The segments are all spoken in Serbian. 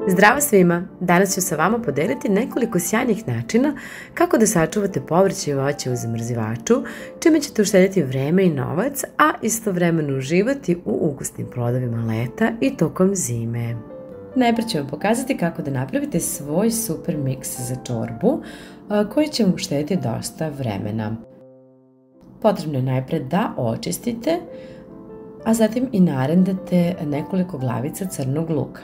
Zdravo svima! Danas ću sa vama podeliti nekoliko sjajnih načina kako da sačuvate povrće i voće u zamrzivaču, čime ćete uštedjeti vreme i novac, a istovremeno uživati u ukusnim plodovima leta i tokom zime. Najprije ću vam pokazati kako da napravite svoj super miks za čorbu, koji će vam uštedjeti dosta vremena. Potrebno je najprej da očistite, a zatim i narendate nekoliko glavica crnog luka.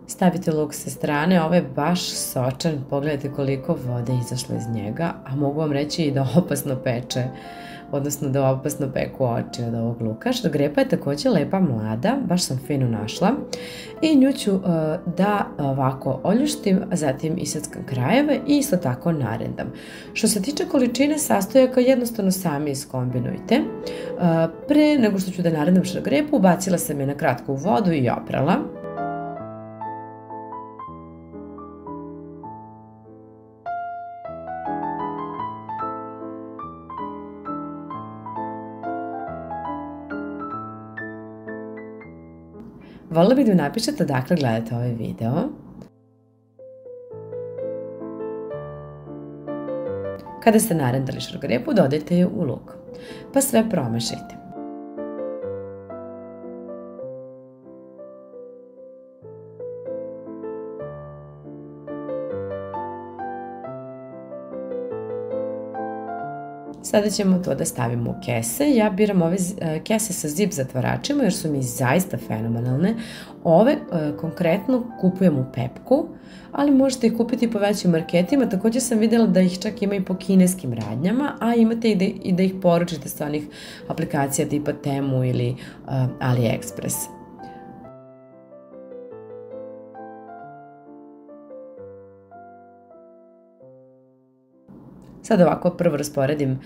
Stavite luk sa strane, ovo je baš sočan, pogledajte koliko vode je izašlo iz njega, a mogu vam reći i da opasno peče, odnosno da opasno peku oči od ovog luka. Šargarepa je također lepa mlada, baš sam fino našla i nju ću da ovako oljuštim, a zatim isackam krajeve i isto tako narendam. Što se tiče količine sastojaka, jednostavno sami iskombinujte. Pre nego što ću da narendam šargarepu, ubacila sam je na kratko u vodu i oprala. Voljela bih da mi napišete odakle gledate ovaj video. Kada ste narendali šargarepu, dodajte je u luk, pa sve promešajte. Sada ćemo to da stavimo u kese. Ja biram ove kese sa zip zatvaračima jer su mi zaista fenomenalne. Ove konkretno kupujem u Pepku, ali možete ih kupiti po većim marketima. Također sam vidjela da ih čak ima i po kineskim radnjama, a imate i da ih poručite sa onih aplikacija tipa Temu ili AliExpress. Sad ovako prvo rasporedim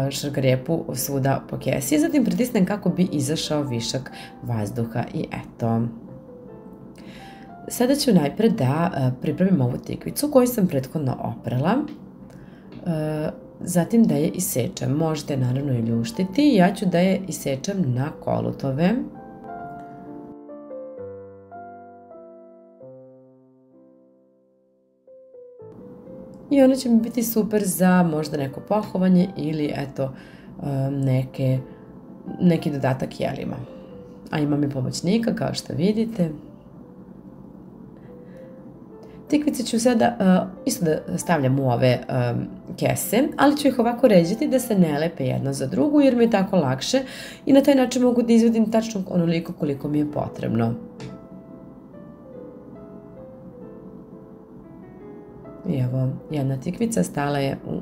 šargarepu svuda po kesi, zatim pritisnem kako bi izašao višak vazduha i eto. Sada ću najprej da pripremim ovu tikvicu koju sam prethodno oprala, zatim da je isečem. Možete naravno i ljuštiti, ja ću da je isečem na kolutove. I ona će mi biti super za možda neko pohovanje ili eto neki dodatak jelima. A imam i pomoćnika kao što vidite. Tikvice ću sada isto da stavljam u ove kese, ali ću ih ovako ređati da se ne lepe jedna za drugu jer mi je tako lakše i na taj način mogu da izvadim tačno onoliko koliko mi je potrebno. I evo, jedna tikvica stala je u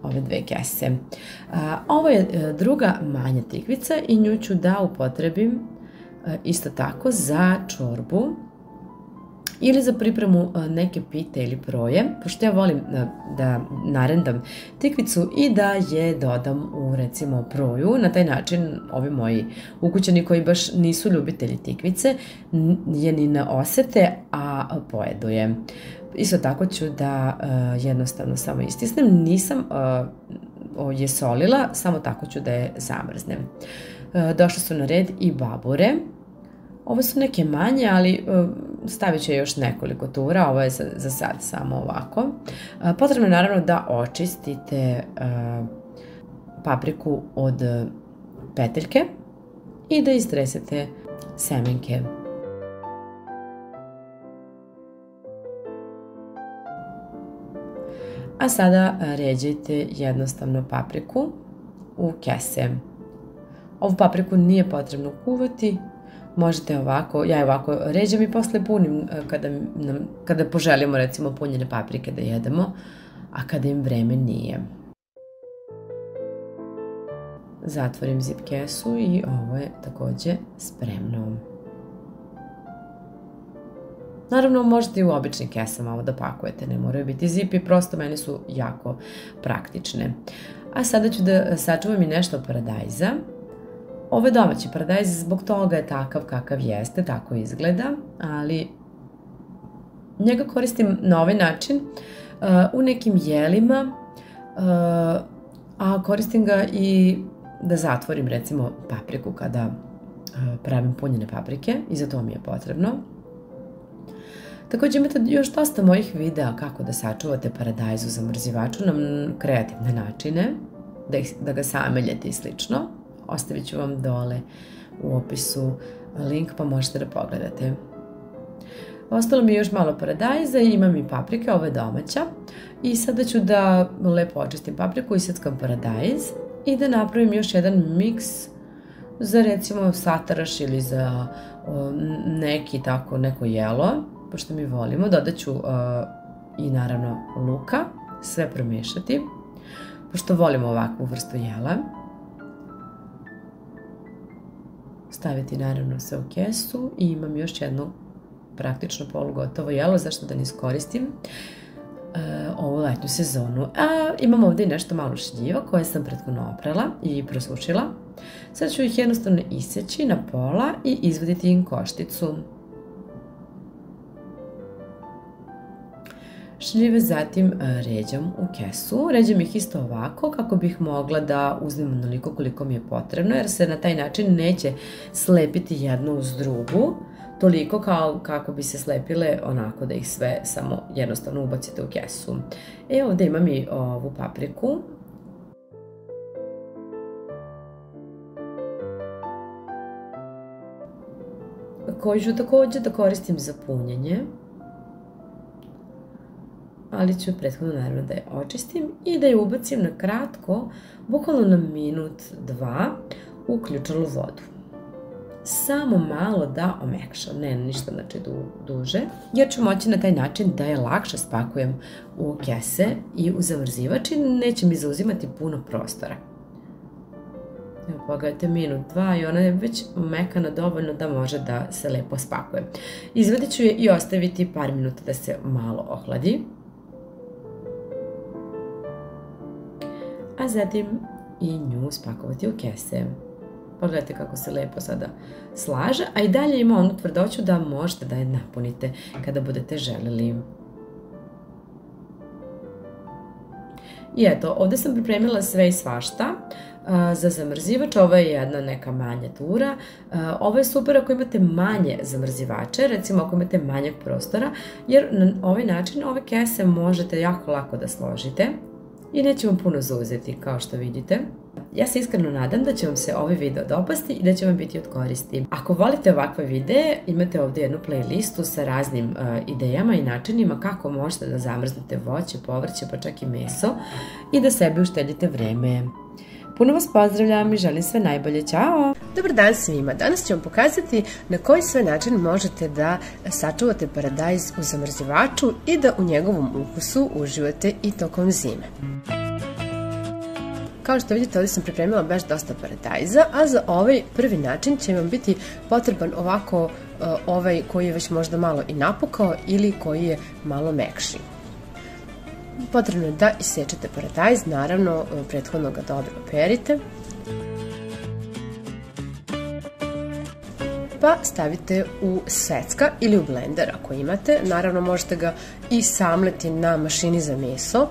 ove dve kese. Ovo je druga manja tikvica i nju ću da upotrebim isto tako za čorbu ili za pripremu neke pite ili proje, pošto ja volim da narendam tikvicu i da je dodam u recimo proju. Na taj način ovi moji ukućani koji baš nisu ljubitelji tikvice je ni ne osete, a pojedu je. Isto tako ću da jednostavno samo istisnem, nisam je solila, samo tako ću da je zamrznem. Došle su na red i babure. Ovo su neke manje, ali stavit ću još nekoliko tura, ovo je za sad samo ovako. Potrebno je naravno da očistite papriku od peteljke i da istresete semenke. A sada ređajte jednostavno papriku u kese. Ovu papriku nije potrebno kuvati, možete ovako, ja je ovako ređam i posle punim kada poželimo recimo punjene paprike da jedemo, a kada im vreme nije. Zatvorim zip kesu i ovo je također spremno. Naravno, možete i u običnim kesama ovo da pakujete, ne moraju biti zipi, prosto meni su jako praktične. A sada ću da sačuvam i nešto paradajza. Ovo je domaći paradajz, zbog toga je takav kakav jeste, tako izgleda, ali njega koristim na ovaj način u nekim jelima, a koristim ga i da zatvorim recimo papriku kada pravim punjene paprike i za to mi je potrebno. Također imate još dosta mojih videa kako da sačuvate paradajz u zamrzivaču na kreativne načine, da ga sameljete i slično. Ostavit ću vam dole u opisu link pa možete da pogledate. Ostalo mi je još malo paradajza i imam i paprike, ovo je domaća. I sada ću da lepo očistim papriku i seckam paradajz i da napravim još jedan miks za recimo sataraš ili za neko jelo, pošto mi volimo. Dodat ću i naravno luka, sve promešati, pošto volimo ovakvu vrstu jela. Staviti naravno sve u kesu i imam još jedno praktično polugotovo jelo, zašto da ne iskoristim ovu letnju sezonu. Imam ovdje i nešto malo šljiva koje sam prethodno oprala i prosušila. Sad ću ih jednostavno iseći na pola i izvaditi im košticu. Šljive zatim ređam u kesu. Ređam ih isto ovako kako bih mogla da uzmem onoliko koliko mi je potrebno, jer se na taj način neće slepiti jednu uz drugu, toliko kao kako bi se slepile onako da ih sve samo jednostavno ubacite u kesu. Ovdje imam i ovu papriku. Koju ću također da koristim za punjenje, ali ću prethodno naravno da je očistim i da je ubacim na kratko, bukvalno na minut, dva, u ključalu vodu. Samo malo da omekšam, ne ništa znači duže, jer ću moći na taj način da je lakše spakujem u kese i u zamrzivač i neće mi zauzimati puno prostora. Evo pogledajte, minut, dva i ona je već mekana dovoljno da može da se lepo spakuje. Izvadit ću je i ostaviti par minuta da se malo ohladi. A zatim i nju spakovati u kese. Pogledajte kako se lepo sada slaže, a i dalje ima onu tvrdoću da možete da je napunite kada budete želeli. I eto, ovdje sam pripremila sve i svašta za zamrzivač. Ovo je jedna neka manja tura. Ovo je super ako imate manje zamrzivače, recimo ako imate manjeg prostora, jer na ovaj način ove kese možete jako lako da složite i neće vam puno zauzeti, kao što vidite. Ja se iskreno nadam da će vam se ovaj video dopasti i da će vam biti od koristi. Ako volite ovakve videe, imate ovdje jednu playlistu sa raznim idejama i načinima kako možete da zamrznete voće, povrće, pa čak i meso i da sebi uštedite vreme. Puno vas pozdravljam i želim sve najbolje. Ćao! Dobar dan svima! Danas ću vam pokazati na koji sve način možete da sačuvate paradajz u zamrzivaču i da u njegovom ukusu uživate i tokom zime. Kao što vidite, ovdje sam pripremila baš dosta paradajza, a za ovaj prvi način će vam biti potreban ovako ovaj koji je već možda malo i napukao ili koji je malo mekši. Potrebno je da isečete paradajz, naravno prethodno ga dobro operite, pa stavite u secka ili u blender ako imate. Naravno možete ga i samleti na mašini za meso,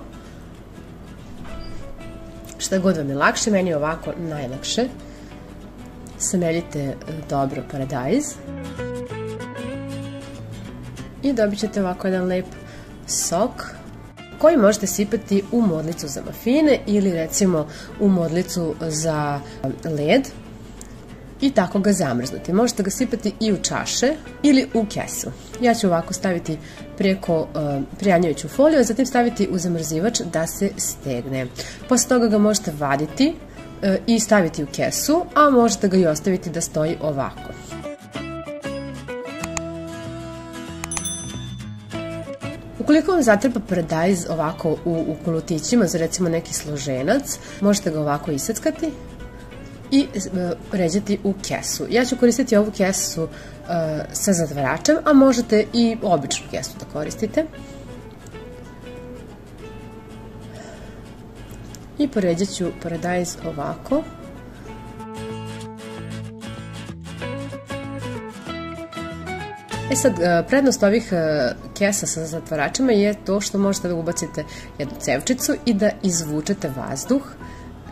šta god vam je lakše, meni je ovako najlakše. Sameljite dobro paradajz i dobit ćete ovako jedan lep sok koji možete sipati u modlicu za mafine ili recimo u modlicu za led i tako ga zamrznuti. Možete ga sipati i u čaše ili u kesu. Ja ću ovako staviti preko prijanjajuću foliju, a zatim staviti u zamrzivač da se stegne. Posle toga ga možete vaditi i staviti u kesu, a možete ga i ostaviti da stoji ovako. Ukoliko vam zatreba paradajz ovako u kolutićima za recimo neki složenac, možete ga ovako iseckati i ređati u kesu. Ja ću koristiti ovu kesu sa zatvaračem, a možete i običnu kesu da koristite. I poređat ću paradajz ovako. Sad, prednost ovih kesa sa zatvaračima je to što možete da ubacite jednu cevčicu i da izvučete vazduh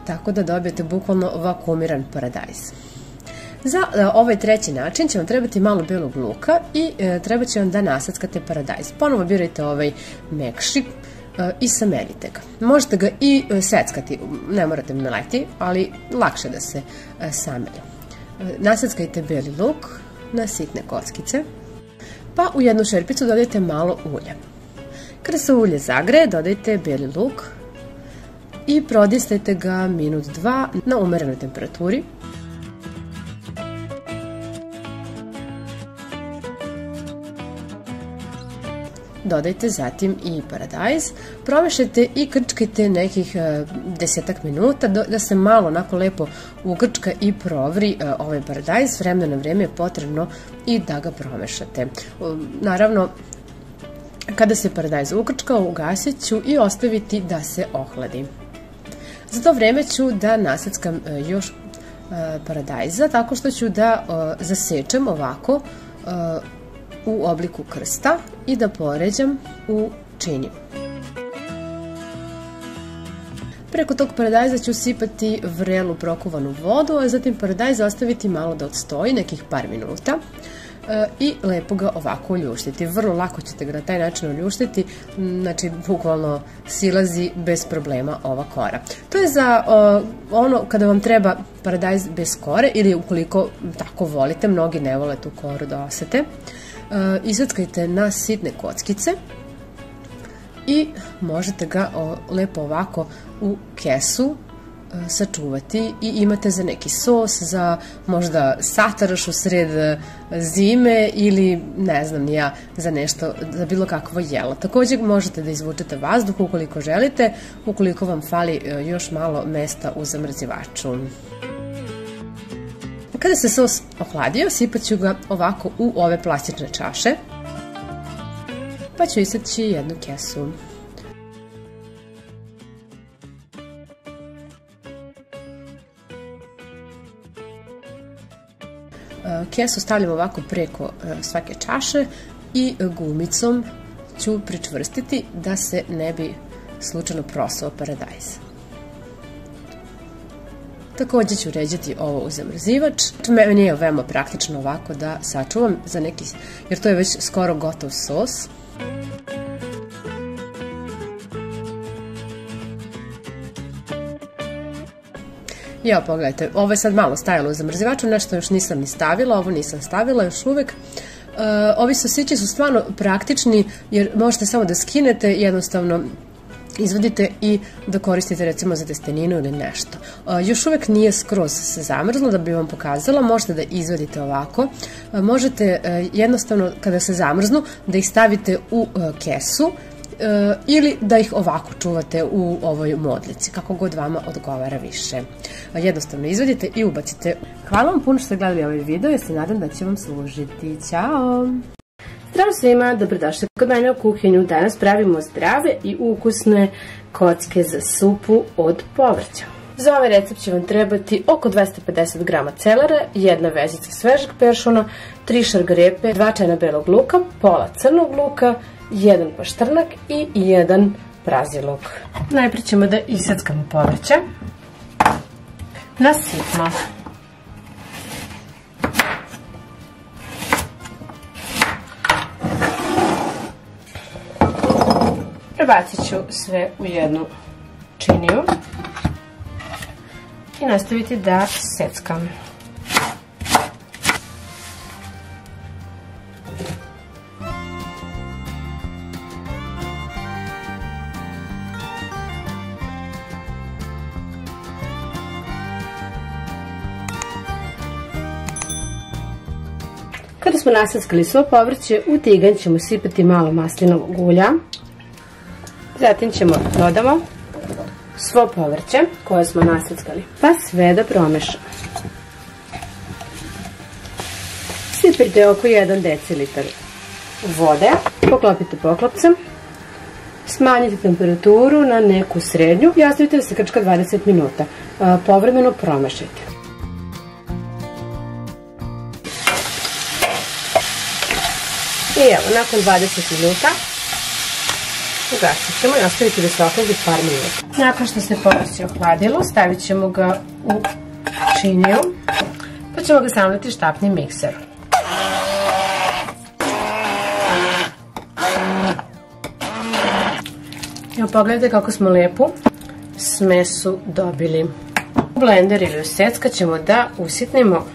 tako da dobijete bukvalno vakuumiran paradajz. Za ovaj treći način će vam trebati malo belog luka i treba će vam da nasackate paradajz. Ponovo birajte ovaj mekši i sameljite ga. Možete ga i seckati, ne morate meleti, ali lakše da se samelja. Nasackajte beli luk na sitne kockice, pa u jednu šerpicu dodajte malo ulja. Kada se ulje zagreje, dodajte beli luk i prodistajte ga minut, dva na umerenoj temperaturi. Dodajte zatim i paradajz, promešajte i krčkajte nekih 10 minuta da se malo onako lepo ukrčka i provri ovaj paradajz. S vremena na vreme je potrebno i da ga promešate. Naravno, kada se paradajz ukrčka, ugasit ću i ostaviti da se ohladi. Za to vreme ću da nasackam još paradajza tako što ću da zasečem ovako u obliku krsta i da poređam u činiju. Preko tog paradajza ću sipati vrelu prokuvanu vodu, a zatim paradajz ostaviti malo da odstoji, nekih par minuta, i lepo ga ovako oljuštiti. Vrlo lako ćete ga na taj način oljuštiti, znači bukvalno silazi bez problema ova kora. To je za ono kada vam treba paradajz bez kore ili ukoliko tako volite, mnogi ne vole tu koru da osete. Isackajte na sitne kockice i možete ga lepo ovako u kesu sačuvati i imate za neki sos, za možda sataraš u sred zime ili ne znam ni ja, za nešto, za bilo kakvo jelo. Također možete da izvučete vazduh ukoliko želite, ukoliko vam fali još malo mesta u zamrzivaču. Kada se sos ohladio, sipat ću ga ovako u ove plastične čaše, pa ću iseći jednu kesu. Kesu stavljam ovako preko svake čaše i gumicom ću pričvrstiti da se ne bi slučajno prosao paradajz. Također ću ređati ovo u zamrzivač. Meni je veoma praktično ovako da sačuvam za neki, jer to je već skoro gotov sos. Evo pogledajte, ovo je sad malo stajalo u zamrzivaču, nešto još nisam ni stavila, ovo nisam stavila još uvek. Ovi sosići su stvarno praktični jer možete samo da skinete, jednostavno izvadite i da koristite recimo za testeninu ili nešto. Još uvek nije skroz se zamrzlo, da bi vam pokazala, možete da izvadite ovako. Možete jednostavno kada se zamrznu da ih stavite u kesu ili da ih ovako čuvate u ovoj modlici, kako god vama odgovara više. Jednostavno izvadite i ubacite. Hvala vam puno što ste gledali ovaj video, ja se nadam da će vam služiti. Ćao! Zdravo svima, dobrodošli kod mene u kuhinju. Danas pravimo zdrave i ukusne kocke za supu od povrća. Za ovaj recept će vam trebati oko 250 g celera, jedna vezica svežeg peršuna, 3 šargarepe, 2 čajna belog luka, pola crnog luka, 1 paštrnak i 1 prazi luk. Najprije ćemo da iseckamo povrće na sitno. Prebacit ću sve u jednu činiju i nastaviti da seckam. Kada smo nasackali svo povrće, u tiganj ćemo sipati malo maslinovog ulja. Zatim ćemo dodamo svo povrće koje smo nasackali, pa sve da promešamo. Sipajte oko 1 decilitar vode, poklopite poklopcem, smanjite temperaturu na neku srednju i ostavite da se krčka 20 minuta. Povremeno promešajte. I evo, nakon 20 minuta Ugasit ćemo i ostaviti da se ohladi par minuta. Nakon što se povrće ohladilo, stavit ćemo ga u činiju, pa ćemo ga staviti štapnim mikserom. Evo, pogledajte kako smo lepu smesu dobili. U blender ili u secka ćemo da usitnimo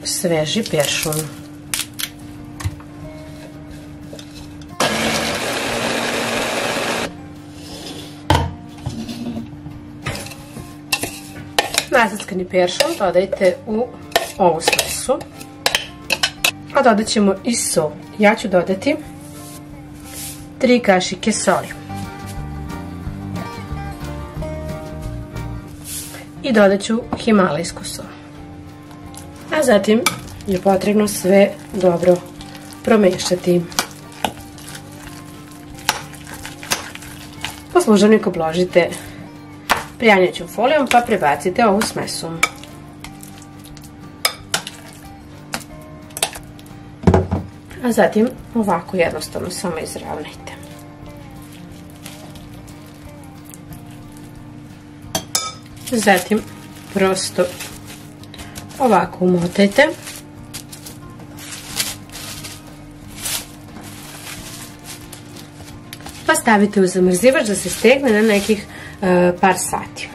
sveži peršun. Naseckani peršun dodajte u ovu smesu, a dodat ćemo i sol. Ja ću dodati 3 kašike soli. I dodat ću himalajsku sol. A zatim je potrebno sve dobro promešati. Poslužavnik obložite prijanjajućom folijom pa prebacite ovu smesu. A zatim ovako jednostavno samo izravnajte. Zatim prosto ovako umotajte. Pa stavite u zamrzivač da se stegne na nekih par sati.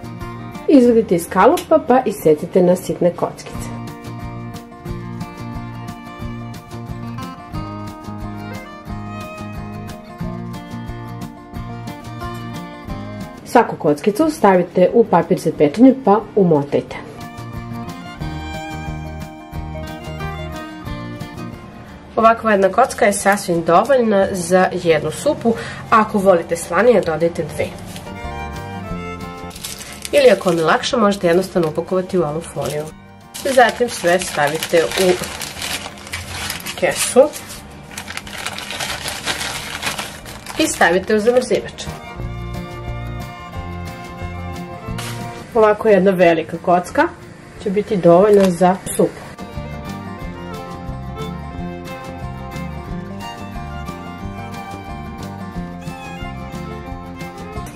Izvadite iz kalupa pa isecite na sitne kockice. Svaku kockicu stavite u papir za pečenje pa umotajte. Ovakva jedna kocka je sasvim dovoljna za jednu supu, a ako volite slanije dodajte 2. Ili ako vam je lakše možete jednostavno upakovati u ovu foliju. Zatim sve stavite u kesu i stavite u zamrzivač. Ovako jedna velika kocka će biti dovoljna za supu.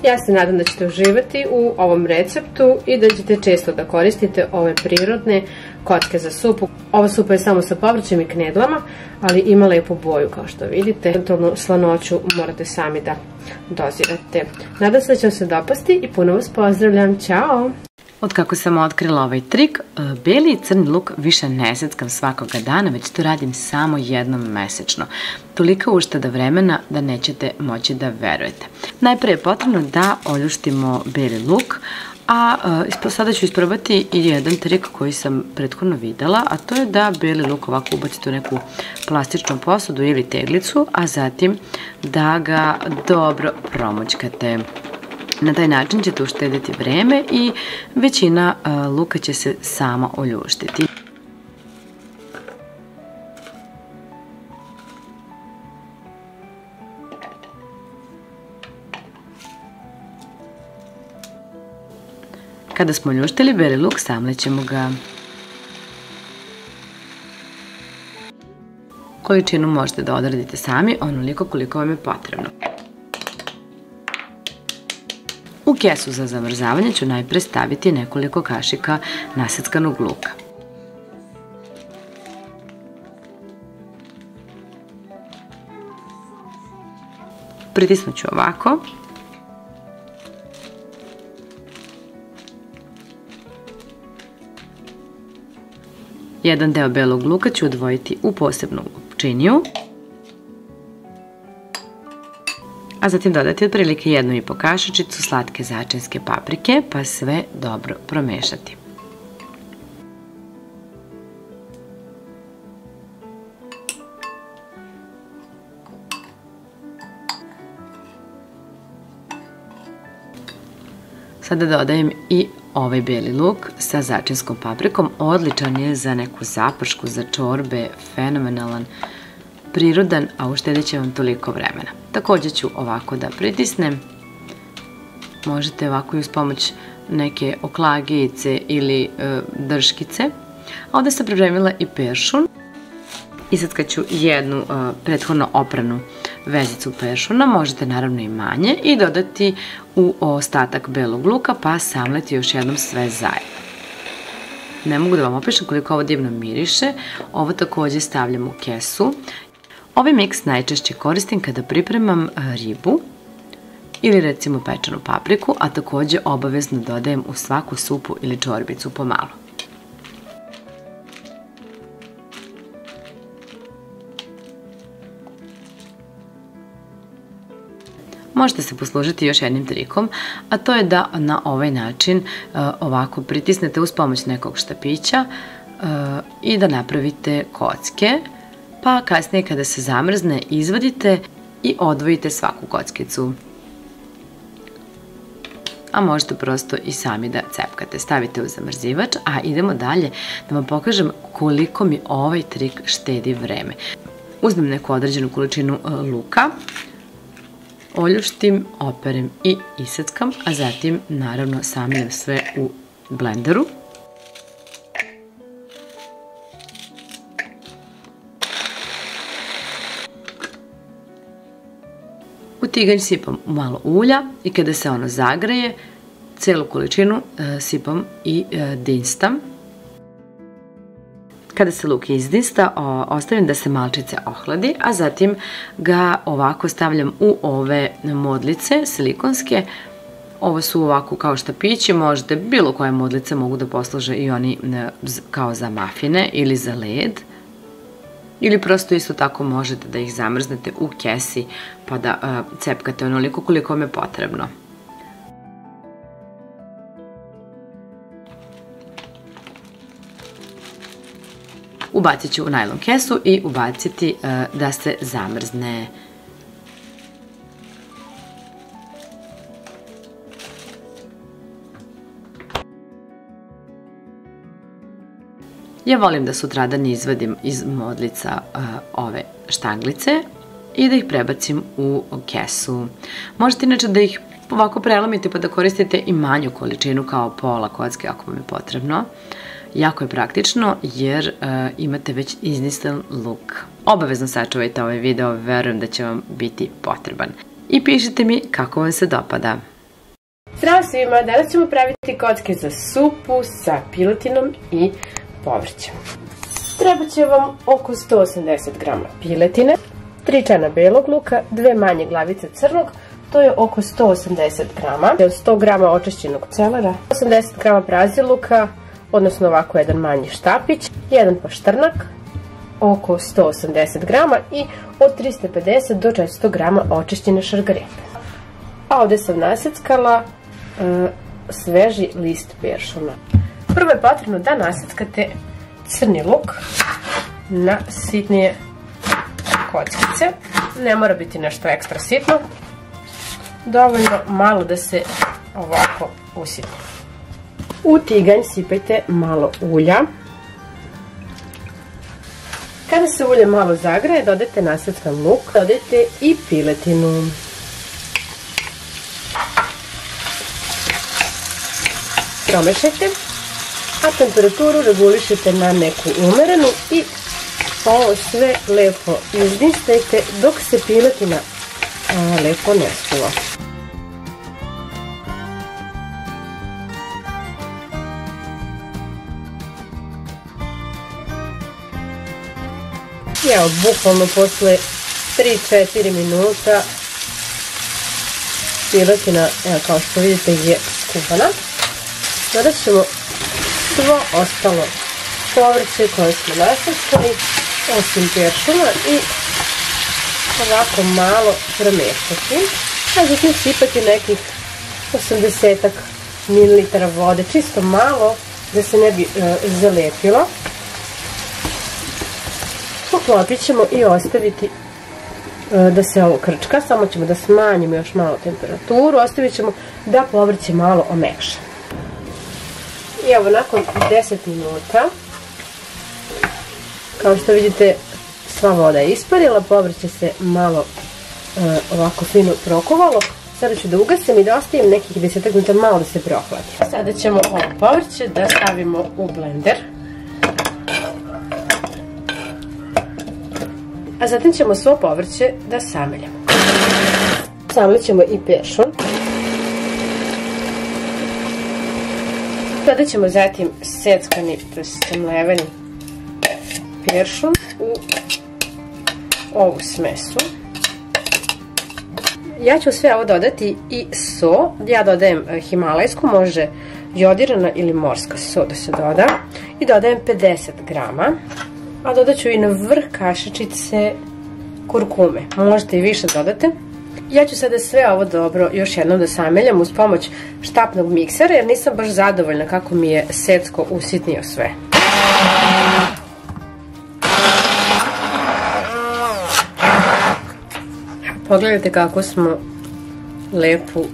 Ja se nadam da ćete uživati u ovom receptu i da ćete često da koristite ove prirodne kocke za supu. Ova supa je samo sa povrćem i knedlama, ali ima lepu boju kao što vidite. Eventualno slanoću morate sami da dozirate. Nadam se da će vam se dopasti i puno vas pozdravljam. Ćao! Od kako sam otkrila ovaj trik, beli i crni luk više ne seckam svakoga dana, već to radim samo jednom mesečno. Tolika ušteda vremena da nećete moći da verujete. Najpre je potrebno da oljuštimo beli luk, a sada ću isprobati i jedan trik koji sam prethodno videla, a to je da beli luk ovako ubacite u neku plastičnu posudu ili teglicu, a zatim da ga dobro promućkate. Na taj način ćete uštediti vreme i većina luka će se sama oljuštiti. Kada smo oljuštili beli luk, samlećemo ga. Količinu možete da odredite sami, onoliko koliko vam je potrebno. U kesu za zamrzavanje ću najpre staviti nekoliko kašika naseckanog luka. Pritisnut ću ovako. Jedan deo belog luka ću odvojiti u posebnu činiju, a zatim dodati otprilike 1,5 kašičicu slatke začinske paprike, pa sve dobro promešati. Sada dodajem i ovaj beli luk sa začinskom paprikom. Odličan je za neku zapršku, za čorbe, fenomenalan, prirodan, a uštedit će vam toliko vremena. Također ću ovako da pritisnem. Možete ovako i uz pomoć neke oklagijice ili drškice. A ovdje sam pripremila i peršun. Isackat ću jednu prethodno opranu vezicu peršuna, možete naravno i manje, i dodati u ostatak belog luka pa samleti još jednom sve zajedno. Ne mogu da vam opišem koliko ovo divno miriše. Ovo također stavljam u kesu. Ovaj miks najčešće koristim kada pripremam ribu ili recimo pečenu papriku, a također obavezno dodajem u svaku supu ili čorbicu pomalo. Možete se poslužiti još jednim trikom, a to je da na ovaj način ovako pritisnete uz pomoć nekog štapića i da napravite kocke, pa kasnije kada se zamrzne izvadite i odvojite svaku kockicu. A možete prosto i sami da cepkate, stavite u zamrzivač, a idemo dalje da vam pokažem koliko mi ovaj trik štedi vreme. Uzmem neku određenu količinu luka, oljuštim, operem i iseckam, a zatim naravno samljam sve u blenderu. U tiganj sipam malo ulja i kada se ono zagreje, celu količinu sipam i dinstam. Kada se luk izdinsta, ostavim da se malčice ohladi, a zatim ga ovako stavljam u ove modlice silikonske. Ovo su ovako kao štapići, možete bilo koje modlice mogu da posluže i oni kao za mafine ili za led. Ili prosto isto tako možete da ih zamrznete u kesi pa da cepkate onoliko koliko vam je potrebno. Ubacit ću u najlon kesu i ubaciti da se zamrzne. Ja volim da sutradan izvadim iz modlica ove štanglice i da ih prebacim u kesu. Možete inače da ih ovako prelomite pa da koristite i manju količinu kao pola kocke ako vam je potrebno. Jako je praktično jer imate već izdinsan luk. Obavezno sačuvajte ovaj video, verujem da će vam biti potreban. I pišite mi kako vam se dopada. Zdravo svima, danas ćemo praviti kocke za supu sa piletinom i povrćem. Treba će vam oko 180 g piletine, 3 čana belog luka, 2 manje glavice crnog, to je oko 180 g, 100 g očišćenog celera, 80 g praziluka, odnosno ovako jedan manji štapić, jedan paštrnak, oko 180 g i od 350 do 400 g očišćene šargarepe. A ovdje sam naseckala sveži list peršuna. Prvo je potrebno da naseckate crni luk na sitnije kockice. Ne mora biti nešto ekstra sitno. Dovoljno malo da se ovako usitni. U tiganj sipajte malo ulja. Kada se ulje malo zagreje, dodajte naseckan luk, dodajte i piletinu. Promešajte, a temperaturu regulišite na neku umerenu i ovo sve lepo izdinstajte dok se piletina lepo ne skuva. Evo, bukvalno posle 3-4 minuta piletina, evo kao što vidite, je skuvana. Dodat ćemo svo ostalo povrće koje smo naseckali, osim peršuna, i ovako malo premešati. A zatim sipati nekih 80 ml vode, čisto malo da se ne bi zalepilo. Poklopit ćemo i ostaviti da se ovo krčka, samo ćemo da smanjimo još malo temperaturu, ostavit ćemo da povrće malo omekša. I evo, nakon 10 minuta, kao što vidite, sva voda je isparila, povrće se malo ovako fino prokuvalo. Sada ću da ugasim i da ostavim nekih 10 minuta malo da se prohladi. Sada ćemo ovo povrće da stavimo u blender. A zatim ćemo svo povrće da sameljemo. Samelit ćemo i peršun. Dodat ćemo zatim seckani, to samleveni peršun u ovu smesu. Ja ću sve ovo dodati i so. Ja dodajem himalajsku, može jodirana ili morska so da se doda. I dodajem 50 grama. A dodat ću i na vrh kašičice kurkume. Možete i više dodate. Ja ću sada sve ovo dobro još jednom da sameljam uz pomoć štapnog miksera, jer nisam baš zadovoljna kako mi je secko usitnio sve. Pogledajte kako smo lepu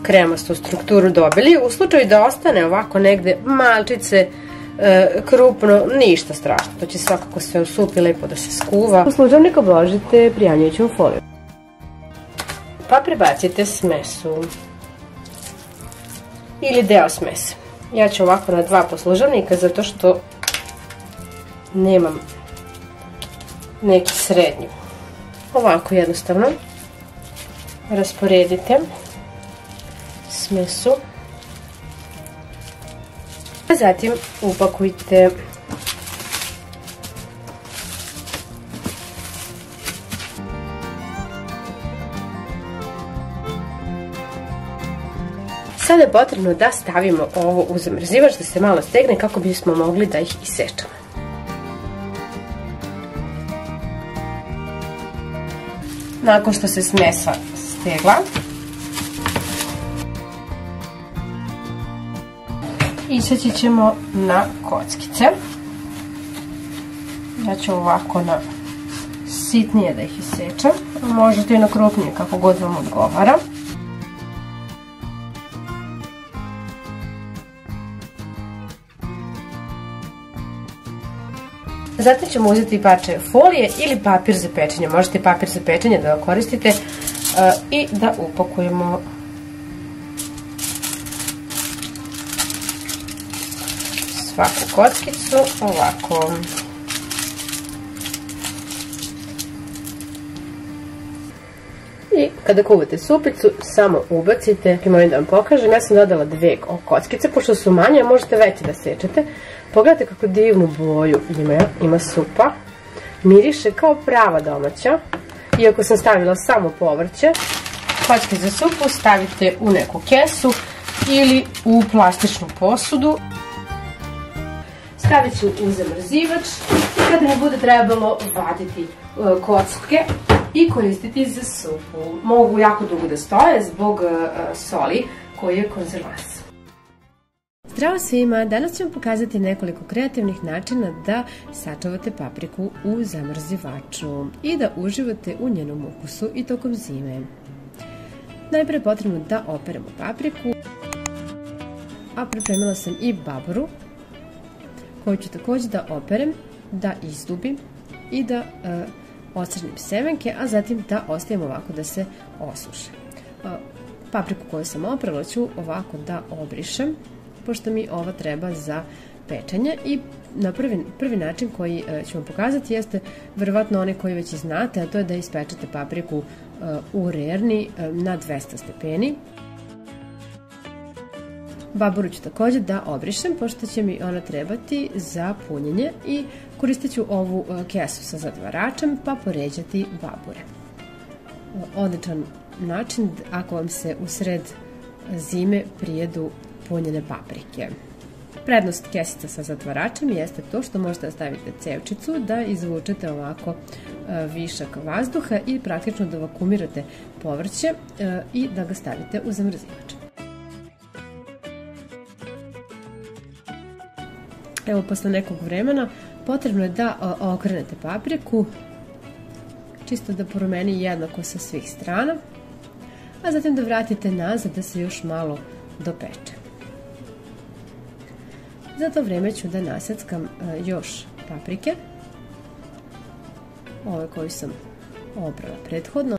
kremastu strukturu dobili. U slučaju da ostane ovako negde malčice krupno, ništa strašno. To će svakako sve u supi lepo da se skuva. U slučajnik obložite prijanjujućom folijom. Pa prebacite smesu ili deo smese. Ja ću ovako na 2 poslužavnika zato što nemam neki srednji. Ovako jednostavno rasporedite smesu, a zatim upakujte Sada je potrebno da stavimo ovo u zamrzivač da se malo stegne kako bismo mogli da ih isečemo. Nakon što se smesa stegla, iseći ćemo na kockice. Ja ću ovako na sitnije da ih isečem, možete i na krupnije kako god vam odgovara. Zatim ćemo uzeti parče folije ili papir za pečenje. Možete papir za pečenje da koristite i da upakujemo svaku kockicu ovako. I kada kuvate supicu, samo ubacite. Molim da vam pokažem, ja sam dodala 2 kockice, pošto su manje, možete veće da sečete. Pogledajte kako divnu boju ima supa. Miriše kao prava domaća. Iako sam stavila samo povrće, kocke za supu stavite u neku kesu ili u plastičnu posudu. Stavit ću u zamrzivač i kada mi bude trebalo vaditi kocke i koristiti za supu. Mogu jako dugo da stoje zbog soli koji je konzervans. Zdravo svima! Danas ću vam pokazati nekoliko kreativnih načina da sačuvate papriku u zamrzivaču i da uživate u njenom ukusu i tokom zime. Najpre je potrebno da operemo papriku, a pripremila sam i baboru koju ću također da operem, da izdubim i da ocrnim semenke, a zatim da ostavim ovako da se osuše. Papriku koju sam oprala ću ovako da obrišem, pošto mi ova treba za pečenje, i na prvi način koji ću vam pokazati jeste verovatno onaj koji već i znate, a to je da ispečete papriku u rerni na 200 stepeni. Baboru ću također da obrišem, pošto će mi ona trebati za punjenje, i koristit ću ovu kesu sa zatvaračem pa poređati babure. Odličan način ako vam se u sred zime prijedu punjene paprike. Prednost kesica sa zatvaračem jeste to što možete da stavite cevčicu, da izvučete ovako višak vazduha i praktično da vakumirate povrće i da ga stavite u zamrzivač. Evo, posle nekog vremena potrebno je da okrenete papriku, čisto da porumeni jednako sa svih strana, a zatim da vratite nazad da se još malo dopeče. Za to vreme ću da naseckam još paprike, ove koju sam obrala prethodno.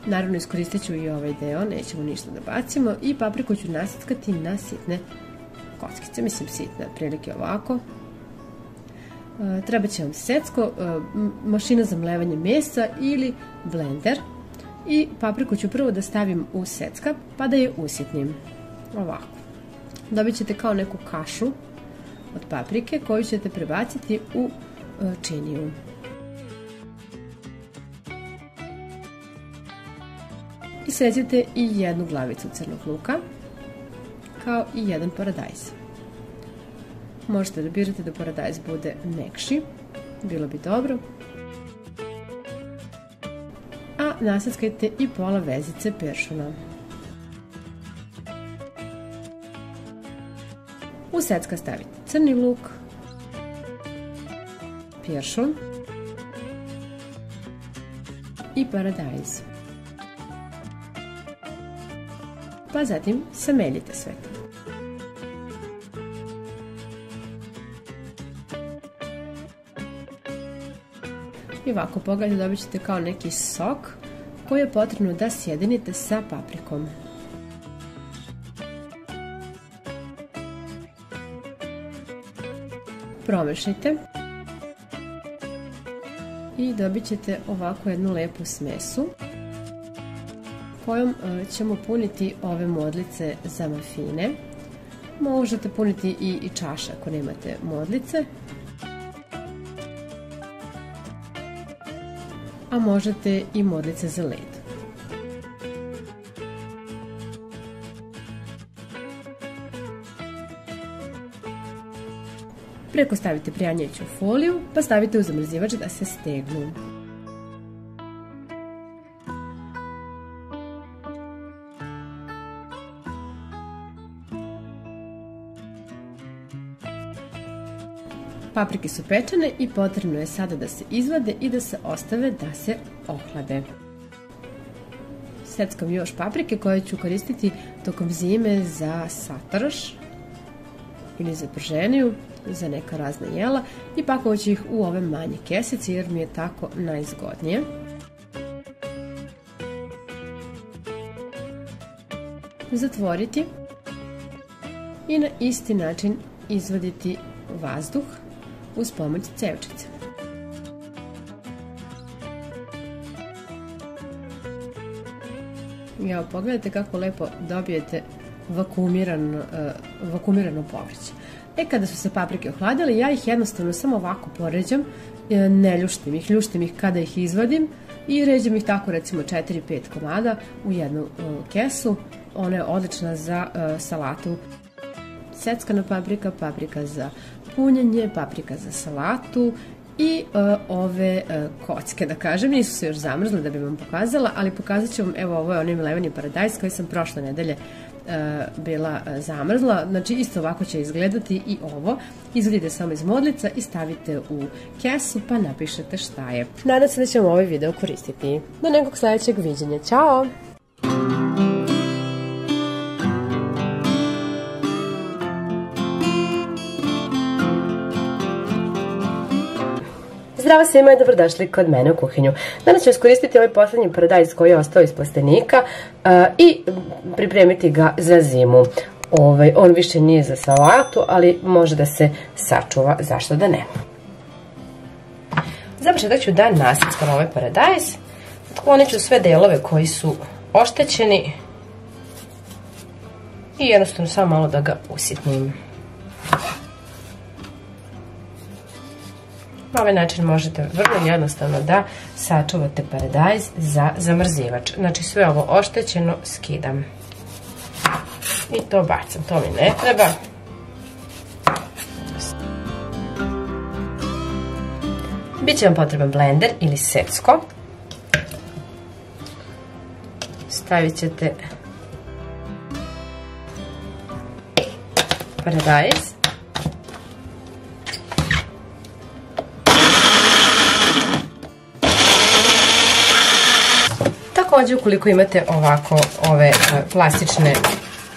Naravno, iskoristit ću i ovaj deo, nećemo ništa da bacimo, i papriku ću naseckati na sitne kockice, mislim sitne, prilike ovako. Treba će vam secko, mašina za mlevanje mesa ili blender. I papriku ću prvo da stavim u secka pa da je usitnim. Ovako. Dobit ćete kao neku kašu od paprike koju ćete prebaciti u činiju. I secite i jednu glavicu crnog luka, kao i jedan paradajz. Možete da birate da paradajz bude mekši, bilo bi dobro. A naseckajte i pola vezice peršuna. U secka stavite crni luk, peršun i paradajz. Pa zatim sameljite sve to. I ovako pogledajte, dobit ćete kao neki sok koji je potrebno da sjedinite sa paprikom. Promešajte i dobit ćete ovako jednu lepu smesu kojom ćemo puniti ove modlice za mafine. Možete puniti i čaše ako nemate modlice, a možete i modlice za led. Preko stavite prijanjajuću foliju pa stavite u zamrzivač da se stegnu. Paprike su pečene i potrebno je sada da se izvade i da se ostave da se ohlade. Seckam još paprike koje ću koristiti tokom zime za satarš ili za prženiju, za neka razna jela i pakovat ću ih u ove manje kesice jer mi je tako najzgodnije. Zatvoriti i na isti način izvaditi vazduh uz pomoć cevčice. I evo pogledajte kako lepo dobijete vakuumirano povrće. Kada su se paprike ohladile, ja ih jednostavno samo ovako poređam, ne ljuštim ih, ljuštim ih kada ih izvadim i ređam ih tako recimo 4-5 komada u jednu kesu. Ona je odlična za salatu. Seckana paprika, paprika za punjenje, paprika za salatu i ove kocke, da kažem, nisu se još zamrzle da bi vam pokazala, ali pokazat ću vam, evo ovo je onaj mleveni paradajz koji sam prošle nedelje bila zamrzla, znači isto ovako će izgledati i ovo. Izvadite samo iz modlica i stavite u kesu pa napišete šta je. Nadam se da ćemo ovaj video koristiti. Do nekog sljedećeg viđenja. Ćao! Zdravo svima i dobrodošli kod mene u kuhinju. Danas ću iskoristiti ovaj posljednji paradajz koji je ostao iz plastenika i pripremiti ga za zimu. On više nije za salatu, ali može da se sačuva, zašto da ne. Za početak ću da naseckam ovaj paradajz. Otklonit ću sve delove koji su oštećeni i jednostavno samo malo da ga usitnim. Na ovaj način možete vrlo jednostavno da sačuvate paradajz za zamrzivač. Znači sve ovo oštećeno skidam. I to bacam, to mi ne treba. Biće vam potreban blender ili secko. Stavit ćete paradajz. Također, ukoliko imate ovako ove plastične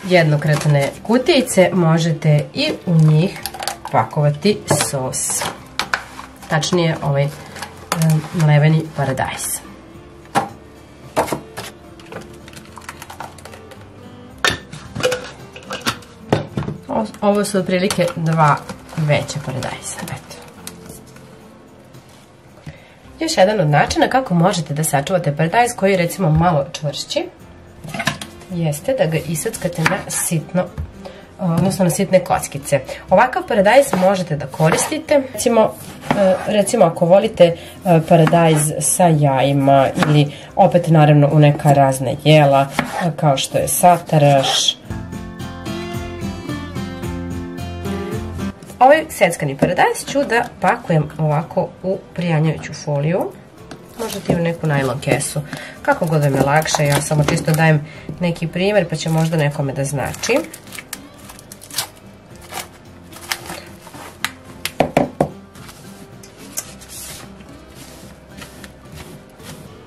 jednokratne kutijice, možete i u njih pakovati sos. Tačnije ovaj mleveni paradajz. Ovo su otprilike dva veća paradajza. Eto. Još jedan od načina kako možete da sačuvate paradajz koji je recimo malo čvršći jeste da ga isackate na sitno, odnosno na sitne kockice. Ovakav paradajz možete da koristite, recimo ako volite paradajz sa jajima ili opet naravno u neka razna jela kao što je sataraš. Ovaj seckani paradajz ću da pakujem ovako u prijanjajuću foliju. Možete i u neku najlon kesu. Kako god vam je lakše, ja samo čisto dajem neki primjer pa će možda nekome da znači.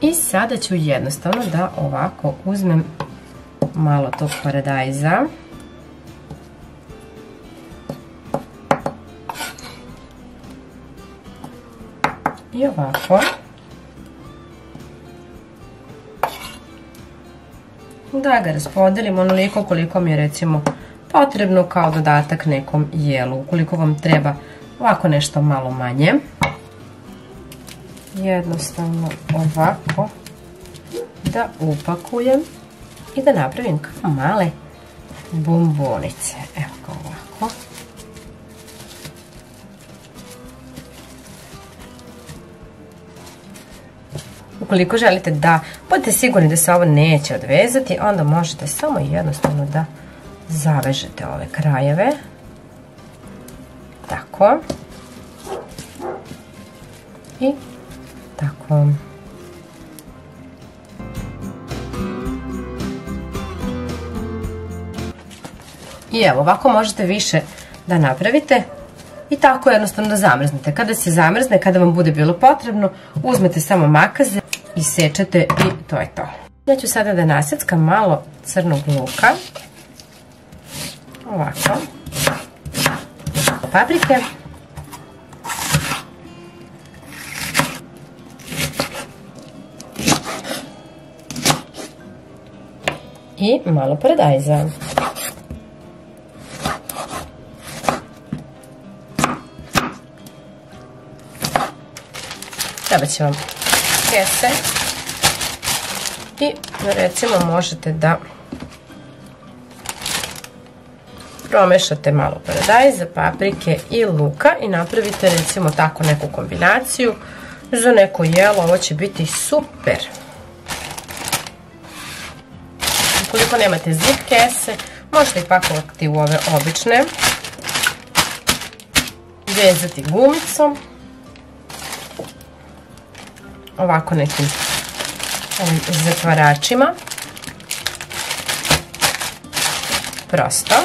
I sada ću jednostavno da ovako uzmem malo tog paradajza. I ovako da ga raspodelim onoliko koliko mi je recimo potrebno kao dodatak nekom jelu. Ukoliko vam treba ovako nešto malo manje, jednostavno ovako da upakujem i da napravim kao male bombonice. Evo kao ovako. Ukoliko želite da budete sigurni da se ovo neće odvezati, onda možete samo jednostavno da zavežete ove krajeve. Tako. I tako. I evo, ovako možete više da napravite i tako jednostavno da zamrznete. Kada se zamrzne, kada vam bude bilo potrebno, uzmete samo makaze, isečete i to je to. Ja ću sada da naseckam malo crnog luka. Ovako. Paprike. I malo paradajza. Treba će vam kese i recimo možete da promešate malo paradajza, paprike i luka i napravite recimo tako neku kombinaciju za neko jelo. Ovo će biti super. Ukoliko nemate zip kese, možete ih pakovati u ove obične, vezati gumicom, ovako nekim zatvaračima, prosto.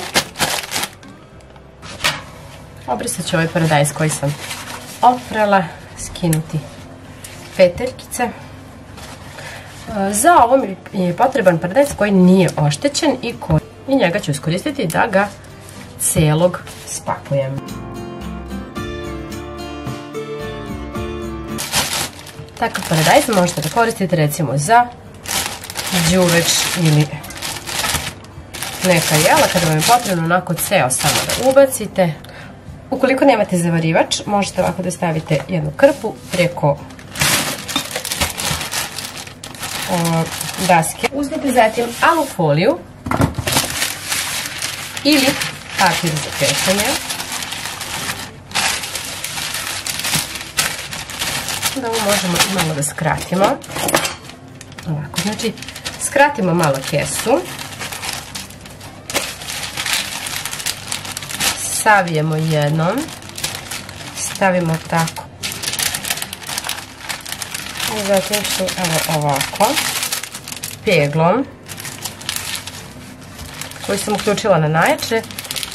Obrisat ću ovaj paradajz koji sam oprala, skinuti peteljkice. Za ovo mi je potreban paradajz koji nije oštećen i njega ću iskoristiti da ga celog spakujem. Takav paradajz možete da koristite recimo za đuveč ili neka jela kada vam je potrebno onako ceo samo da ubacite. Ukoliko nemate zavarivač, možete ovako da stavite jednu krpu preko daske. Uzmete zatim alufoliju ili papir za pečenje. Da ovo možemo malo da skratimo. Ovako, znači skratimo malo kesu. Savijemo jednom. Stavimo tako. I zatim ću evo ovako peglom koji sam uključila na najjače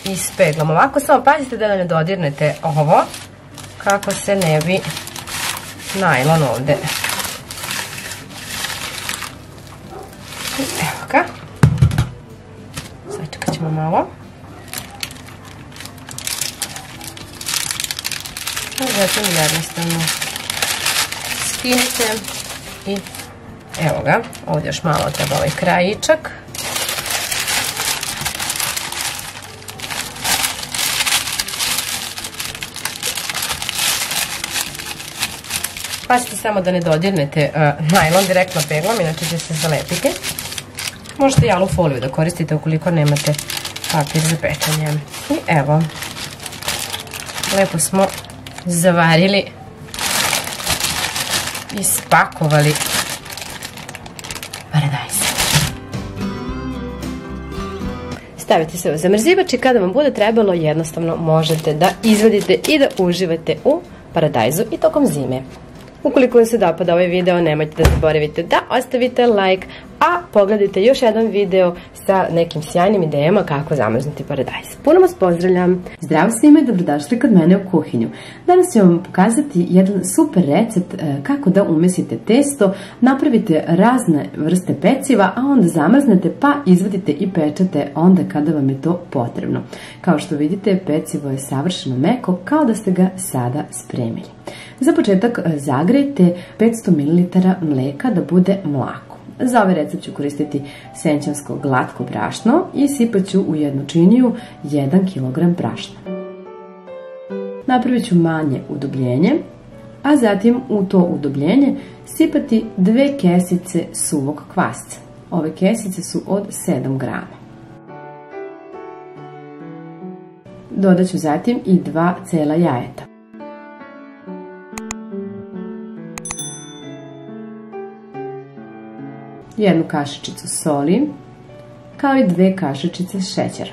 i s peglom. Ovako samo pazite da ne dodirnete ovo kako se ne bi najlon ovde. I evo ga. Sačekat ćemo malo. I zatim jednostavno skinite i evo ga. Ovdje još malo treba ovaj krajičak. Pazite samo da ne dodirnete najlon direktno peglom, inače će se zalepiti. Možete i alu foliju da koristite ukoliko nemate papir za pečenje. I evo, lepo smo zavarili i spakovali paradajz. Stavite sve u zamrzivač i kada vam bude trebalo, jednostavno možete da izvadite i da uživate u paradajzu i tokom zime. Ukoliko vam se dopada ovaj video, nemojte da zaboravite da ostavite like, a pogledajte još jedan video sa nekim sjajnim idejama kako zamrznuti paradajz. Puno vas pozdravljam! Zdravo svima i dobrodošli kod mene u kuhinju. Danas ću vam pokazati jedan super recept kako da umesite testo, napravite razne vrste peciva, a onda zamrznete pa izvadite i pečete onda kada vam je to potrebno. Kao što vidite, pecivo je savršeno meko, kao da ste ga sada spremili. Za početak zagrejte 500 ml mleka da bude mlako. Za ovaj recept ću koristiti senčansko glatko brašno i sipat ću u jednu činiju 1 kg brašna. Napravit ću manje udubljenje, a zatim u to udubljenje sipati 2 kesice suvog kvasca. Ove kesice su od 7 grama. Dodat ću zatim i 2 cela jajeta. Jednu kašičicu soli, kao i 2 kašičice šećera.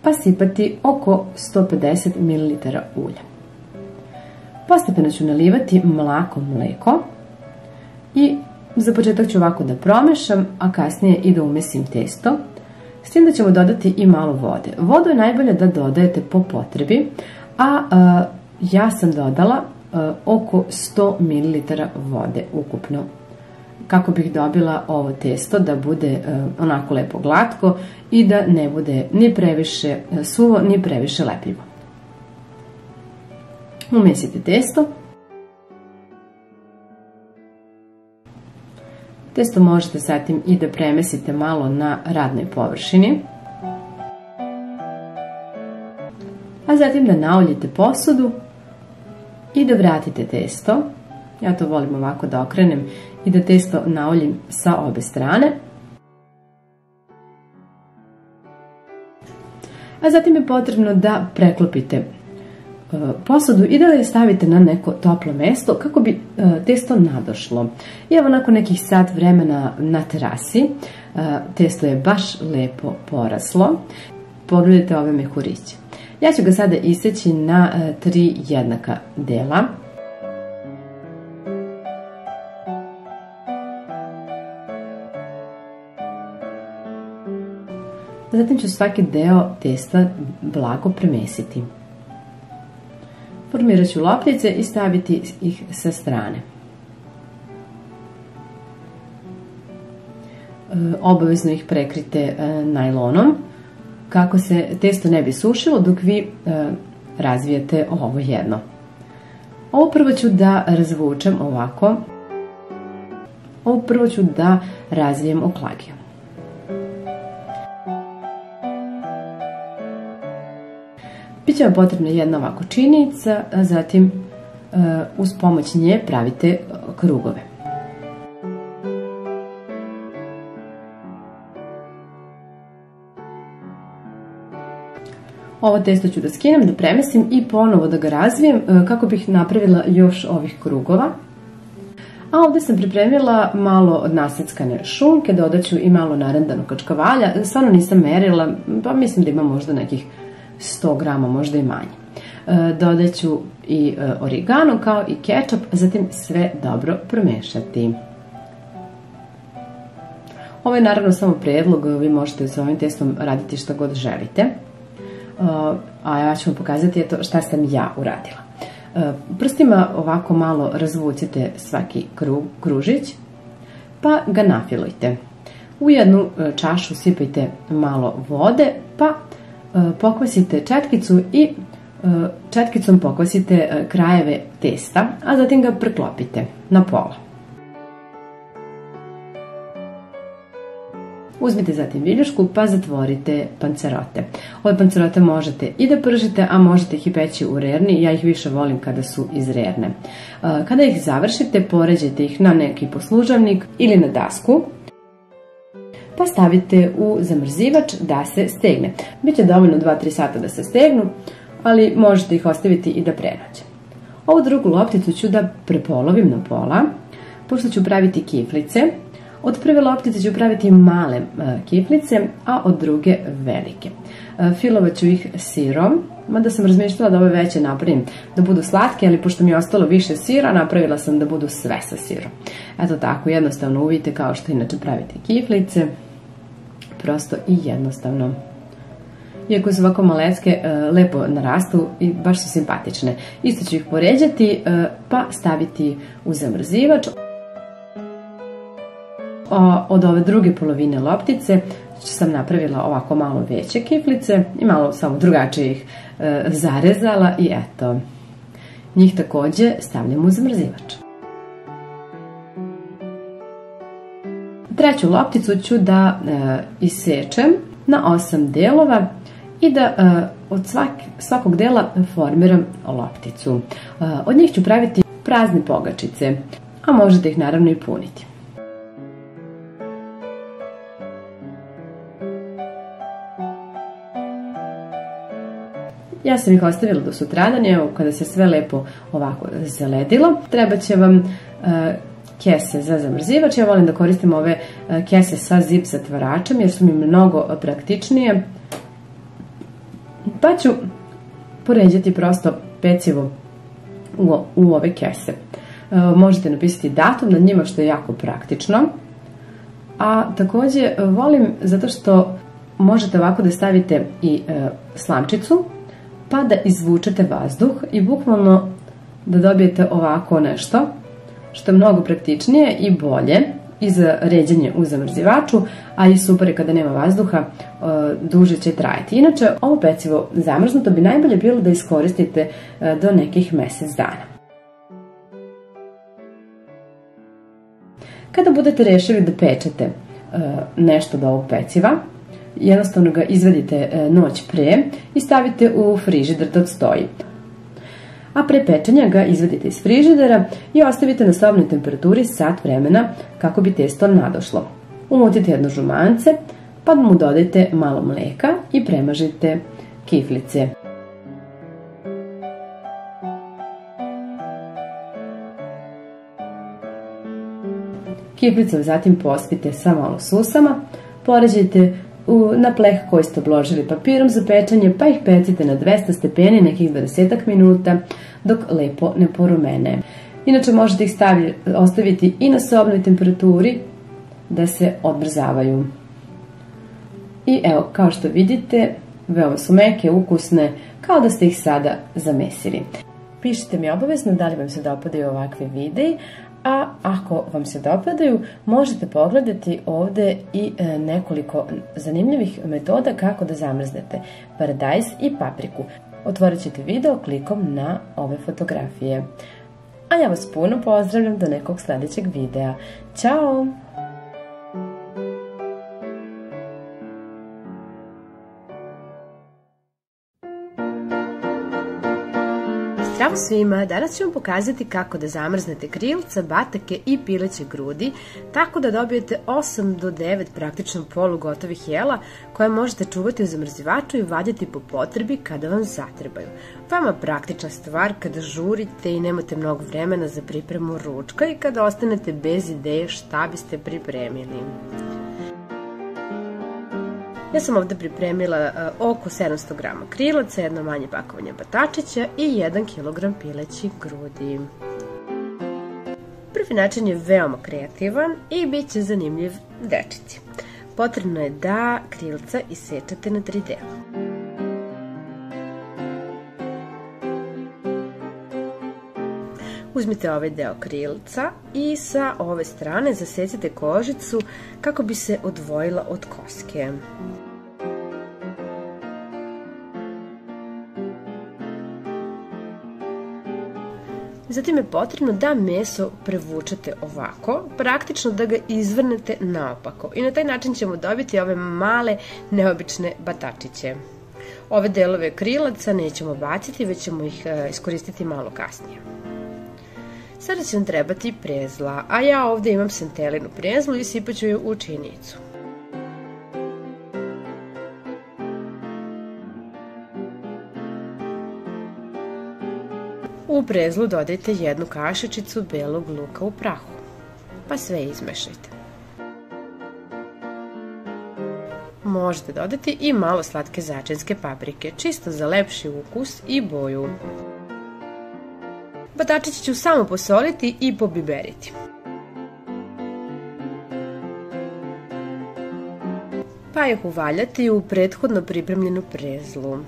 Pa sipati oko 150 ml ulja. Postepeno ću nalivati mlako mleko i za početak ću ovako da promešam, a kasnije i da umesim testo. S tim da ćemo dodati i malo vode. Vodu je najbolje da dodajete po potrebi, a ja sam dodala oko 100 ml vode ukupno, kako bih dobila ovo testo da bude onako lepo glatko i da ne bude ni previše suvo, ni previše lepljivo. Umesite testo. Testo možete zatim i da premesite malo na radnoj površini, a zatim da nauljite posudu i da vratite testo. Ja to volim ovako da okrenem i da testo nauljim sa obe strane. A zatim je potrebno da preklopite posudu i da je stavite na neko toplo mesto kako bi testo nadošlo. I evo nakon nekih sat vremena na terasi, testo je baš lepo poraslo. Pogledajte ove mehuriće. Ja ću ga sada iseći na 3 jednaka dela. Zatim ću svaki deo testa blago premesiti. Formirat ću loptice i staviti ih sa strane. Obavezno ih prekrite najlonom, kako se testo ne bi sušilo dok vi razvijete ovo jedno. Ovo prvo ću da razvučem ovako. Ovo prvo ću da razvijem oklagijom. Biće vam potrebna jedna ovako činica, a zatim uz pomoć nje pravite krugove. Ovo testo ću da skinem, da premesim i ponovo da ga razvijem kako bih napravila još ovih krugova. A ovdje sam pripremila malo od naseckane šunke, dodat ću i malo narendanog kačkavalja. Stvarno nisam merila, pa mislim da ima možda nekih 100 grama, možda i manje. Dodat ću i origano kao i kečap, zatim sve dobro promešati. Ovo je naravno samo predlog, vi možete sa ovim testom raditi šta god želite. A ja ću vam pokazati šta sam ja uradila. Prstima ovako malo razvucite svaki kružić, pa ga nafilujte. U jednu čašu sipajte malo vode, pa pokvasite četkicu i četkicom pokvasite krajeve testa, a zatim ga preklopite na pola. Uzmite zatim viljušku pa zatvorite pancerote. Ove pancerote možete i da pržite, a možete ih i peći u rerni. Ja ih više volim kada su iz rerne. Kada ih završite, poređajte ih na neki poslužavnik ili na dasku, pa stavite u zamrzivač da se stegne. Biće dovoljno 2-3 sata da se stegnu, ali možete ih ostaviti i da prenoće. Ovu drugu lopticu ću da prepolovim na pola, pošto ću praviti kiflice. Od prve loptice ću praviti male kiflice, a od druge velike. Filovat ću ih sirom, mada sam razmišljala da ove veće napravim da budu slatke, ali pošto mi je ostalo više sira, napravila sam da budu sve sa sirom. Eto tako, jednostavno uvijete kao što inače pravite kiflice, prosto i jednostavno. Iako su ovako malecke, lepo narastu i baš su simpatične. Isto ću ih poređati pa staviti u zamrzivač. Od ove druge polovine loptice sam napravila ovako malo veće kiflice i malo samo drugačije ih zarezala i eto, njih takođe stavljam u zamrzivač. Treću lopticu ću da isečem na 8 delova i da od svakog dela formiram lopticu. Od njih ću praviti prazne pogačice, a možete ih naravno i puniti. Ja sam ih ostavila do sutradan, evo kada se sve lepo ovako zaledilo. Treba će vam kese za zamrzivač. Ja volim da koristim ove kese sa zip zatvaračem jer su mi mnogo praktičnije. Pa ću poređati prosto pecivo u ove kese. Možete napisati datum na njima što je jako praktično. A takođe volim zato što možete ovako da stavite i slamčicu pa da izvučete vazduh i bukvalno da dobijete ovako nešto što je mnogo praktičnije i bolje i za ređanje u zamrzivaču, a i super je kada nema vazduha, duže će trajati. Inače, ovo pecivo zamrznuto bi najbolje bilo da iskoristite do nekih mesec dana. Kada budete rešili da pečete nešto od ovog peciva, jednostavno ga izvadite noć pre i stavite u frižider da odstoji. A pre pečenja ga izvadite iz frižidera i ostavite na sobnoj temperaturi sat vremena kako bi testo nadošlo. Umutite jedno žumance, pa mu dodajte malo mleka i premažite kiflice. Kiflice zatim pospite sa malo susama, poređajte na pleh koji ste obložili papirom za pečenje, pa ih pecite na 200 stepeni nekih 20 minuta dok lepo ne porumene. Inače možete ih ostaviti i na sobnoj temperaturi da se odmrzavaju. I evo, kao što vidite, veoma su meke, ukusne, kao da ste ih sada zamesili. Pišite mi obavezno da li vam se dopadaju ovakve videi, a ako vam se dopadaju, možete pogledati ovde i nekoliko zanimljivih metoda kako da zamrznete paradajz i papriku. Otvorit ćete video klikom na ove fotografije. A ja vas puno pozdravljam do nekog sledećeg videa. Ćao! Zdravo svima! Danas ću vam pokazati kako da zamrznete krilca, batake i pileće grudi, tako da dobijete 8 do 9 praktično polugotovih jela koje možete čuvati u zamrzivaču i vaditi po potrebi kada vam zatrebaju. Veoma praktična stvar kada žurite i nemate mnogo vremena za pripremu ručka i kada ostanete bez ideje šta biste pripremili. Ja sam ovde pripremila oko 700 g krilaca, jedno manje pakovanje batačića i 1 kg pilećih grudi. Prvi način je veoma kreativan i bit će zanimljiv dečici. Potrebno je da krilca isečete na 3 dela. Uzmite ovaj deo krilca i sa ove strane zasecite kožicu kako bi se odvojila od koske. Zatim je potrebno da meso prevučete ovako, praktično da ga izvrnete naopako i na taj način ćemo dobiti ove male neobične batačiće. Ove delove krilaca nećemo baciti, već ćemo ih iskoristiti malo kasnije. Sada će nam trebati prezla, a ja ovdje imam sentelinu prezlu i sipat ću ju u činjenicu. U prezlu dodajte 1 kašičicu belog luka u prahu, pa sve izmešajte. Možete dodati i malo slatke začinske paprike, čisto za lepši ukus i boju. Batačiće ću samo posoliti i pobiberiti. Pa ih uvaljati u prethodno pripremljenu prezlu.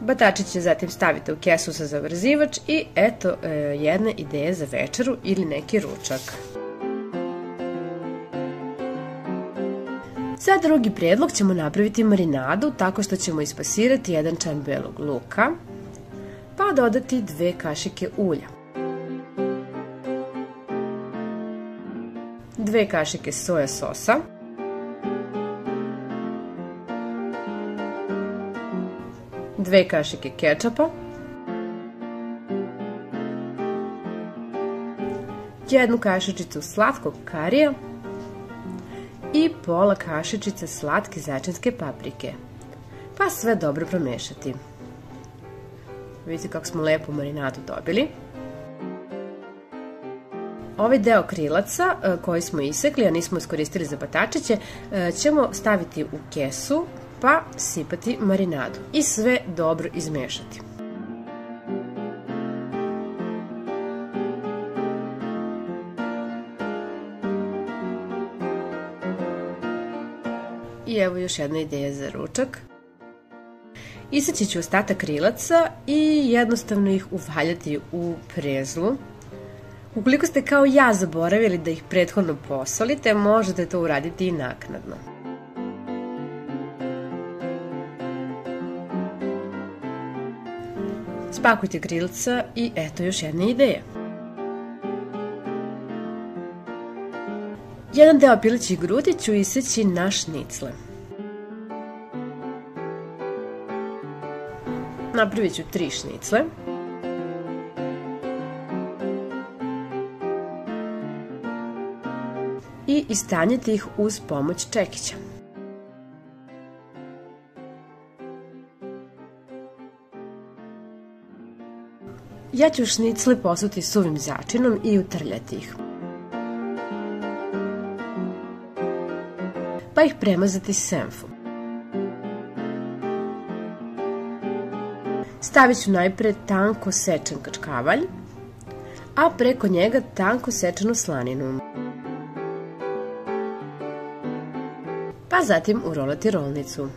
Batačiće zatim stavite u kesu za zamrzivač i eto jedne ideje za večeru ili neki ručak. Za drugi predlog ćemo napraviti marinadu tako što ćemo ispasirati 1 čan belog luka, pa dodati 2 kašike ulja, 2 kašike soja sosa, 2 kašike kečapa, 1 kašičicu slatkog karija i pola kašičice slatke začinske paprike, pa sve dobro promešati. Vidite kako smo lepu marinadu dobili. Ovaj deo krilaca koji smo isekli, a nismo iskoristili za batačiće, ćemo staviti u kesu pa sipati marinadu i sve dobro izmešati. I evo još jedna ideja za ručak. Iseći ću ostatak krilaca i jednostavno ih uvaljati u prezlu. Ukoliko ste kao ja zaboravili da ih prethodno posolite, možete to uraditi i naknadno. Spakujte krilca i eto još jedna ideja. Jedan deo pilećih grudi ću iseći na šnicle. Napravit ću 3 šnicle. I istanjiti ih uz pomoć čekića. Ja ću šnicle posuti suvim začinom i utrljati ih. Pa ih premazati senfom. Stavit ću najpre tanko sečen kačkavalj, a preko njega tanko sečenu slaninu. Pa zatim urolati rolnicu.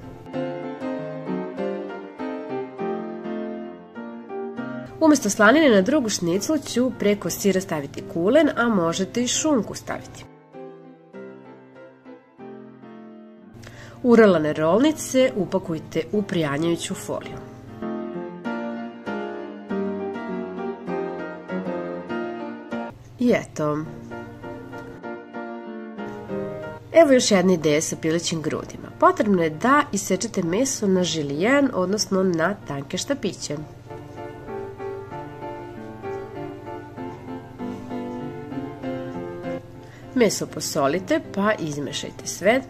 Umjesto slanine na drugu šniclu ću preko sira staviti kulen, a možete i šunku staviti. Urolane rolnice upakujte u prijanjajuću foliju. I eto. Evo još jedna ideja sa pilećim grudima. Potrebno je da isečete meso na žilijen, odnosno na tanke štapiće. Meso posolite pa izmešajte sve.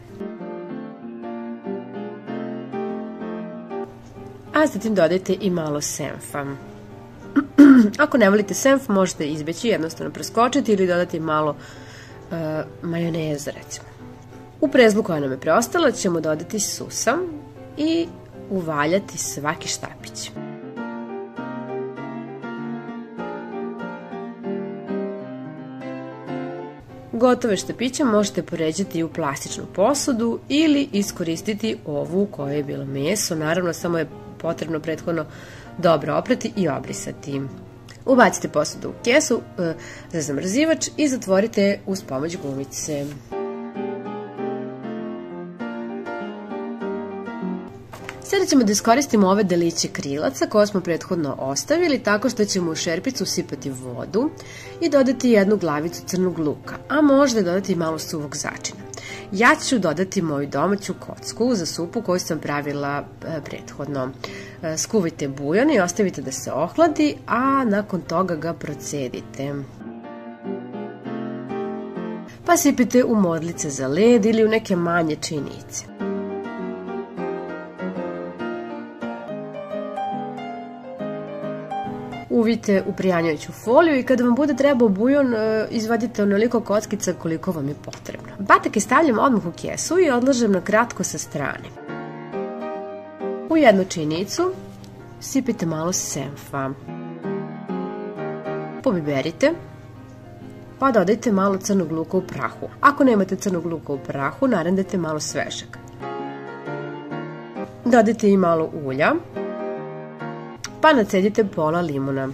A zatim dodajte i malo senfa. Ako ne volite senf, možete izbeći, jednostavno preskočiti ili dodati malo majoneza recimo. U prezlu koja nam je preostala ćemo dodati susam i uvaljati svaki štapić. Gotove štapiće možete poređati u plastičnu posudu ili iskoristiti ovu u kojoj je bilo meso, naravno samo je potrebno prethodno dobro oprati i obrisati. Ubacite posudu u kesu za zamrzivač i zatvorite uz pomoć gumice. Sada ćemo da iskoristimo ove deliće krilaca koje smo prethodno ostavili tako što ćemo u šerpicu usipati vodu i dodati jednu glavicu crnog luka, a možda dodati i malo suvog začina. Ja ću dodati moju domaću kocku za supu koju sam pravila prethodno. Skuvajte bujon i ostavite da se ohladi, a nakon toga ga procedite. Pa sipite u modlice za led ili u neke manje činice. Uvijte u prijanjajuću foliju i kada vam bude trebao bujon, izvadite onoliko kockica koliko vam je potrebno. Batake stavljam odmah u kesu i odlažem na kratko sa strane. U jednu činicu sipite malo senfa. Pobiberite, pa dodajte malo crnog luka u prahu. Ako nemate crnog luka u prahu, narandajte malo svežeg. Dodajte i malo ulja, pa nacedite pola limuna.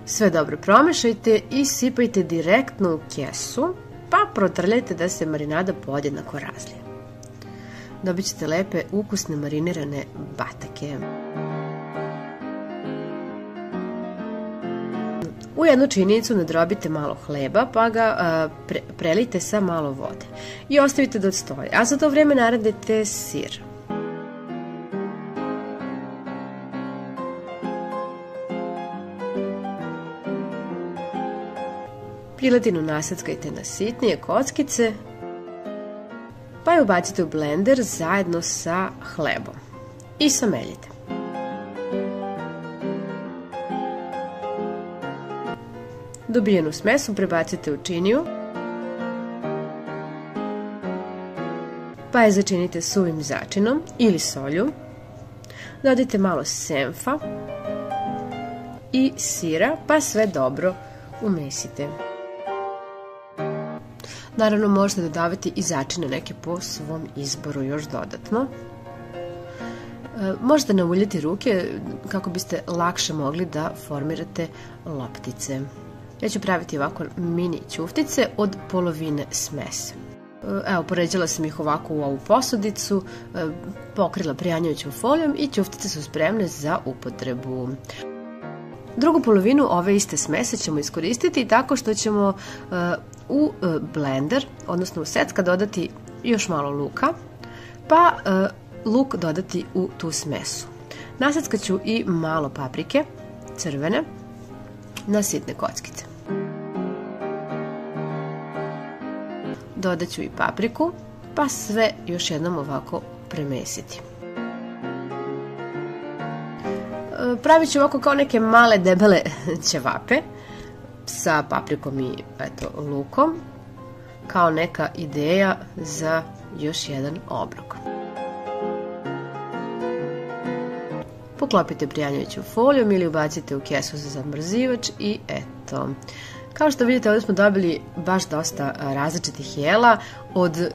Sve dobro promešajte i sipajte direktno u kesu, pa protrljajte da se marinada podjednako razlije. Dobit ćete lepe ukusne marinirane batake. U jednu činicu nadrobite malo hleba, pa ga prelijte sa malo vode i ostavite da odstoji, a za to vreme naradite sir. Piletinu nasackajte na sitnije kockice, pa je ubacite u blender zajedno sa hlebom i sameljite. Dobijenu smesu prebacite u činiju, pa je začinite suvim začinom ili solju. Dodajte malo senfa i sira, pa sve dobro umesite. Naravno možete dodavati i začine neke po svom izboru još dodatno. Možete namuljati ruke kako biste lakše mogli da formirate loptice. Ja ću praviti ovako mini ćuftice od polovine smese. Evo, poređala sam ih ovako u ovu posudicu, pokrila prijanjajućom folijom i ćuftice su spremne za upotrebu. Drugu polovinu ove iste smese ćemo iskoristiti tako što ćemo u blender, odnosno u secka, dodati još malo luka, pa luk dodati u tu smesu. Naseckat ću i malo paprike, crvene, na sitne kockice. Dodat ću i papriku, pa sve još jednom ovako premesiti. Pravit ću ovako kao neke male debele ćevape sa paprikom i lukom, kao neka ideja za još jedan obrok. Poklopite prijanjajuću folijom ili ubacite u kesu za zamrzivač i eto. Kao što vidite, ovdje smo dobili baš dosta različitih jela, od